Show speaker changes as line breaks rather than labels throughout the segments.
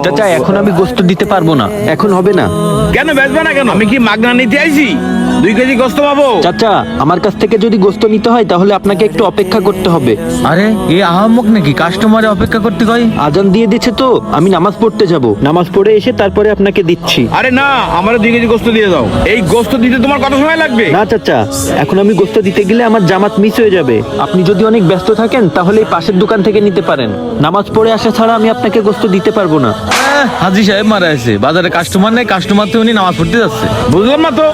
চাচা এখন আমি গোস্ত দিতে পারবো না, এখন হবে না।
কেন বেচবে না কেন? আমি কি মাগনা নিতে আইছি? 2 কেজি গোস্ত পাবো?
চাচা আমার কাছ থেকে যদি গোস্ত নিতে হয় তাহলে আপনাকে একটু অপেক্ষা করতে হবে।
আরে এ আহাম্মক নাকি কাস্টমারে অপেক্ষা করতে কয়?
আজান দিয়ে দিচ্ছে তো, আমি নামাজ পড়তে যাব, নামাজ পড়ে এসে তারপরে আপনাকে দিচ্ছি।
আরে না, আমার 2 কেজি গোস্ত দিয়ে দাও। এই গোস্ত দিতে তোমার কত সময় লাগবে?
না চাচা, এখন আমি গোস্ত দিতে গেলে আমার জামাত মিস হয়ে যাবে। আপনি যদি অনেক ব্যস্ত থাকেন তাহলে এই পাশের দোকান থেকে নিতে পারেন। নামাজ পড়ে আসা ছাড়া আমি আপনাকে গোস্ত দিতে পারবো না।
হাজি সাহেব মারা আছে, বাজারে কাস্টমার নেই, কাস্টমার তো উনি নামাজ পড়তে যাচ্ছে।
বুঝলাম না তো,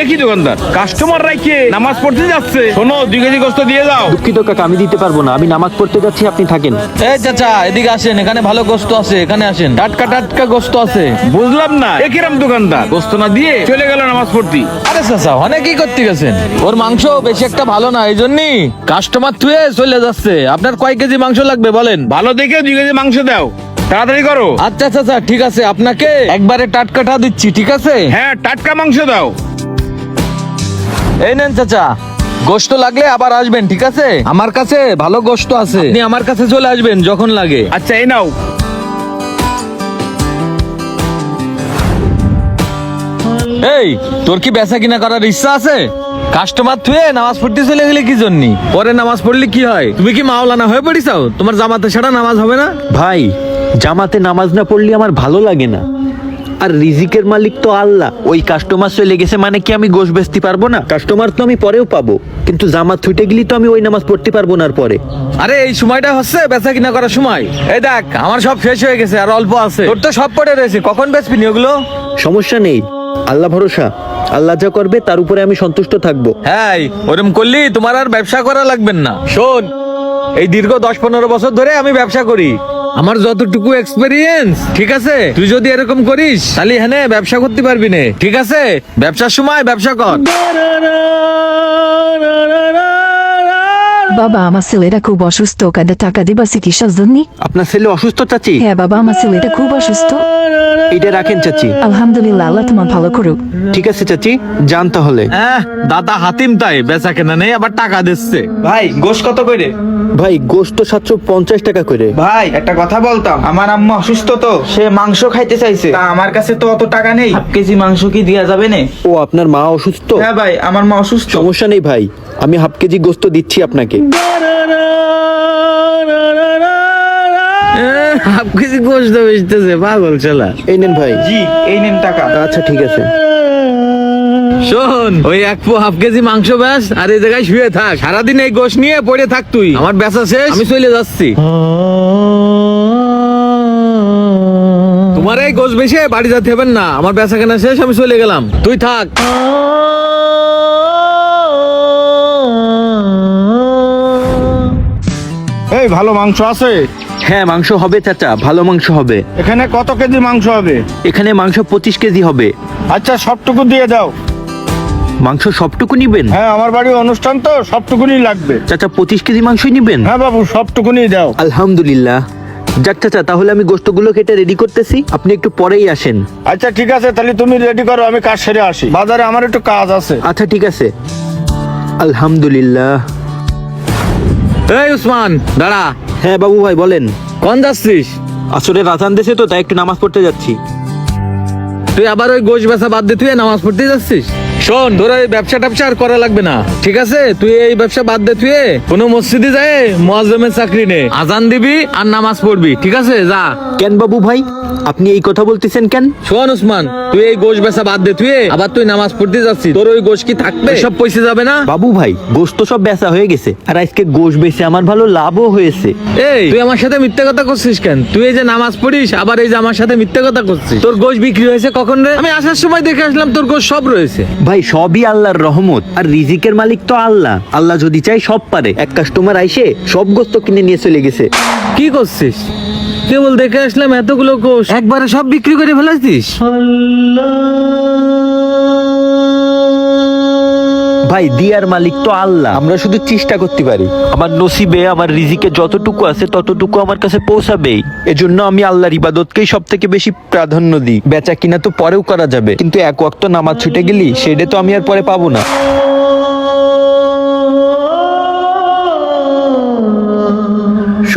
একই দোকানদার কাস্টমার রাইকে নামাজ পড়তে যাচ্ছে। শোনো, 2 কেজি গোস্ত দিয়ে দাও।
দুঃখিত কাকা, আমি দিতে পারবো না, আমি নামাজ পড়তে যাচ্ছি, আপনি থাকেন।
এই চাচা এদিকে আসেন, এখানে ভালো গোস্ত আছে, এখানে আসেন, টাটকা টাটকা গোস্ত আছে।
বুঝলাম না, একিরাম দোকানদার গোস্ত না দিয়ে চলে গেল নামাজ পড়তে।
আরে চাচা অনেকই করতে গেছেন, ওর মাংস বেশি একটা ভালো না, এই জন্যই কাস্টমার থুয়ে চলে যাচ্ছে। আপনার কয় কেজি মাংস লাগবে বলেন?
ভালো দেখে 2 কেজি মাংস দাও, তাড়াতাড়ি করো।
আচ্ছা চাচা ঠিক আছে, আপনাকে একবারে টাটকাটা দিচ্ছি, ঠিক আছে?
হ্যাঁ, টাটকা মাংস দাও।
এই নেন চাচা, গোশত লাগলে আবার আসবেন, ঠিক আছে? আমার কাছে ভালো গোশত আছে, আপনি আমার কাছে চলে আসবেন যখন লাগে।
আচ্ছা, এই নাও।
এই তোর কি বেচা কিনা করার ইচ্ছা আছে? কাস্টমার থুয়ে নামাজ পড়তে চলে গেলে কি জন্যি? পরে নামাজ পড়লে কি হয়? তুমি কি মাওলানা হয়ে পড়িছাও? তোমার জামাতে ছাড়া নামাজ হবে না?
ভাই, জামাতে নামাজ না পড়লে আমার ভালো লাগে না। আর রিজিকের মালিক তো আল্লাহ। ওই কাস্টমার চলে গেছে মানে কি আমি গোশ বেচতে পারবো না? কাস্টমার তো আমি পরেও পাবো, কিন্তু জামাত ছুটে গেলি তো আমি ওই নামাজ পড়তে পারবো না। আর পরে
আরে এই সময়টা হচ্ছে বেচা কিনা করার সময়। এই দেখ আমার সব শেষ হয়ে গেছে, আর অল্প আছে, তোর তো সব পড়ে রয়েছে, কখন বেচবি ওগুলো?
সমস্যা নেই, আল্লাহ ভরসা, আল্লাহ যা করবে তার উপরে আমি সন্তুষ্ট থাকবো।
হ্যাঁ, ওরম করলি তোমার আর ব্যবসা করা লাগবে না। শোন, এই দীর্ঘ 10-15 বছর ধরে আমি ব্যবসা করি, আমার যতটুকু এক্সপেরিয়েন্স, ঠিক আছে? তুই যদি এরকম করিস তাহলে হ্যাঁ ব্যবসা করতে পারবি না, ঠিক আছে? ব্যবসার সময় ব্যবসা কর।
বাবা আমার ছেলেটা খুব অসুস্থ, কাঁদে টাকা দিবা চিকিৎসার জন্য?
আপনার ছেলে অসুস্থ চাচি?
হ্যাঁ বাবা, আমার ছেলেটা খুব অসুস্থ।
এটা রাখেন চাচি।
আলহামদুলিল্লাহ, আল্লাহ তোমার ভালো করুক।
ঠিক আছে চাচি, যান তাহলে।
দাদা হাতিম তাই বেচা কেনা নেই, আবার টাকা দিচ্ছে।
ভাই গোশ কত করে?
ভাই গোশত 750 টাকা করে।
ভাই একটা কথা বলতাম, আমার আম্মা অসুস্থ তো, সে মাংস খাইতে চাইছে, তা আমার কাছে তো অত টাকা নেই, 1 কেজি মাংস কি দেয়া যাবে না?
ও আপনার মা অসুস্থ?
হ্যাঁ ভাই, আমার মা অসুস্থ।
সমস্যা নেই ভাই, আমি 1/2 কেজি গোশত দিচ্ছি আপনাকে।
1/2 কেজি গোশত বেচতেছে, পাগল ছেলা।
এই নেন ভাই।
জি, এই নেন টাকা।
আচ্ছা ঠিক আছে।
শোন, ওই 1/2 কেজি মাংস ব্যাস, আর এই জায়গায় শুয়ে থাক, সারাদিন এই গোশ নিয়ে পড়ে থাক তুই। আমার বেচা শেষ, আমি চলে যাচ্ছি। তোমার এই গোশ বেশে বাড়ি যেতে হবে না, আমার বেচা কেনা শেষ, আমি চলে গেলাম, তুই থাক।
এই ভালো মাংস আছে?
হ্যাঁ মাংস হবে চাচা, ভালো মাংস হবে।
এখানে কত কেজি মাংস হবে?
এখানে মাংস 25 কেজি হবে।
আচ্ছা, সবটুকু দিয়ে দাও।
মাংস সবটুকু নিবেন?
হ্যাঁ, আমার বাড়ি অনুষ্ঠান তো, সবটুকুনি লাগবে।
চাচা 25 কেজি মাংসই নিবেন?
হ্যাঁ বাবু, সবটুকুনি দাও।
আলহামদুলিল্লাহ। যাক চাচা, তাহলে আমি গোশতগুলো কেটে রেডি করতেছি, আপনি একটু পরেই আসেন।
আচ্ছা ঠিক আছে, তাহলে তুমি রেডি করো, আমি কাজ সেরে আসি, বাজারে আমার একটু কাজ আছে।
আচ্ছা ঠিক আছে। আলহামদুলিল্লাহ।
এই উসমান দাঁড়া।
হ্যাঁ বাবু ভাই বলেন।
কোন যাচ্ছিস?
আসলে রাজান দেশে তো, তাই একটু নামাজ পড়তে যাচ্ছি।
তুই আবার ওই গোশ বেচা বাদ দিয়ে তুই নামাজ পড়তে যাচ্ছিস? শোন, তোর এই ব্যবসা ট্যাবসা আর করা লাগবে না, ঠিক আছে? তুই এই ব্যবসা বাদ দে, তুই কোনো মসজিদে যায় মুয়াজ্জিমের চাকরি নে, আজান দিবি আর নামাজ পড়বি, ঠিক আছে? যা।
কেন বাবু ভাই, আপনি এই কথা বলতেছেন কেন?
শোন উসমান, তুই এই গোশ বেচা বাদ দে, তুই আবার তুই নামাজ পড়তে যাচ্ছিস, তোর ওই গোশ কি থাকবে? সব পয়সা যাবে না?
বাবু ভাই, গোশত সব বেচা হয়ে গেছে, আর আজকে গোশ বেচে আমার ভালো লাভও হয়েছে।
এই তুই আমার সাথে মিথ্যা কথা করছিস কেন? তুই এই যে নামাজ পড়িস, আবার এই যে আমার সাথে মিথ্যা কথা করছিস। তোর গোশ বিক্রি হয়েছে কখন রে? আমি আসার সময় দেখে আসলাম তোর গোশ সব রয়েছে।
ভাই সবই আল্লাহর রহমত, আর রিজিকের মালিক তো আল্লাহ। আল্লাহ যদি চাই সব পারে। এক কাস্টমার আইসে সব গোশত কিনে নিয়ে চলে গেছে।
কি করছিস? কেবল দেখে আসলাম এতগুলো গোশ একবারে সব বিক্রি করে ফেলাছিস?
ভাই দিয়ার মালিক তো আল্লাহ, আমরা শুধু চেষ্টা করতে পারি। আমার নসিবে, আমার রিজিকে যতটুকু আছে ততটুকু আমার কাছে পৌঁছাবেই। এজন্য আমি আল্লাহর ইবাদতকেই সব থেকে বেশি প্রাধান্য দিই। বেচা কিনা তো পরেও করা যাবে, কিন্তু এক ওয়াক্ত নামাজ ছুটে গেলি সেটা তো আমি আর পরে পাবো না।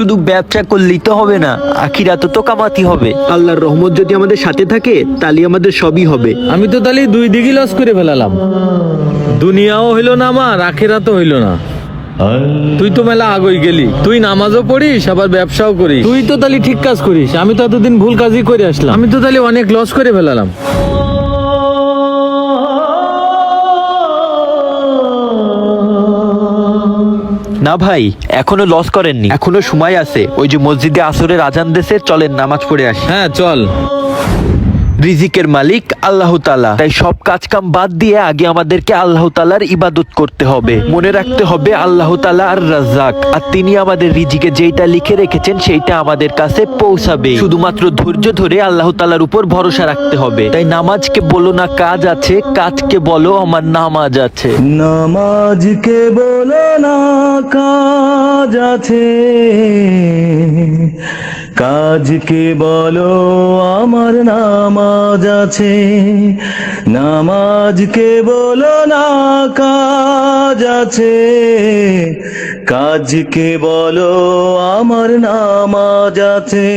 শুধু ব্যবসা করলেই তো হবে না, আখিরাতে তো কামাতি হবে। আল্লাহর রহমত যদি আমাদের সাথে থাকে তাহলে আমাদের সবই হবে।
আমি তো তাহলে দুই দিকই লস করে ফেলালাম, দুনিয়াও হইলো না আমার, আখিরাতও হইলো না। তুই তো মেলা আগই গেলি, তুই নামাজও পড়িস আবার ব্যবসাও করিস, তুই তো তাহলে ঠিক কাজ করিস, আমি তো এতদিন ভুল কাজই করে আসলাম, আমি তো তাহলে অনেক লস করে ফেলালাম।
না ভাই, এখনো লস করেননি, এখনো সময় আছে। ওই যে মসজিদে আসরের আজান দেশে, চলেন নামাজ পড়ে আসি।
হ্যাঁ চল।
রিজিকের মালিক আল্লাহ তাআলা, তাই সব কাজ কাম বাদ দিয়ে আগে আমাদেরকে আল্লাহ তাআলার ইবাদত করতে হবে। মনে রাখতে হবে আল্লাহ তাআলা আর রাজ্জাক, আর তিনি আমাদের রিজিকে যেটা লিখে রেখেছেন সেইটা আমাদের কাছে পৌঁছাবে। শুধুমাত্র ধৈর্য ধরে আল্লাহ তাআলার উপর ভরসা রাখতে হবে। তাই নামাজকে বলো না কাজ আছে, কাজকে বলো আমার নামাজ আছে।
নামাজকে বলো না কাজ আছে, কাজকে বলো আমার নামাজ আছে। নামাজকে বলো না কাজ আছে, কাজকে বলো আমার নামাজ আছে।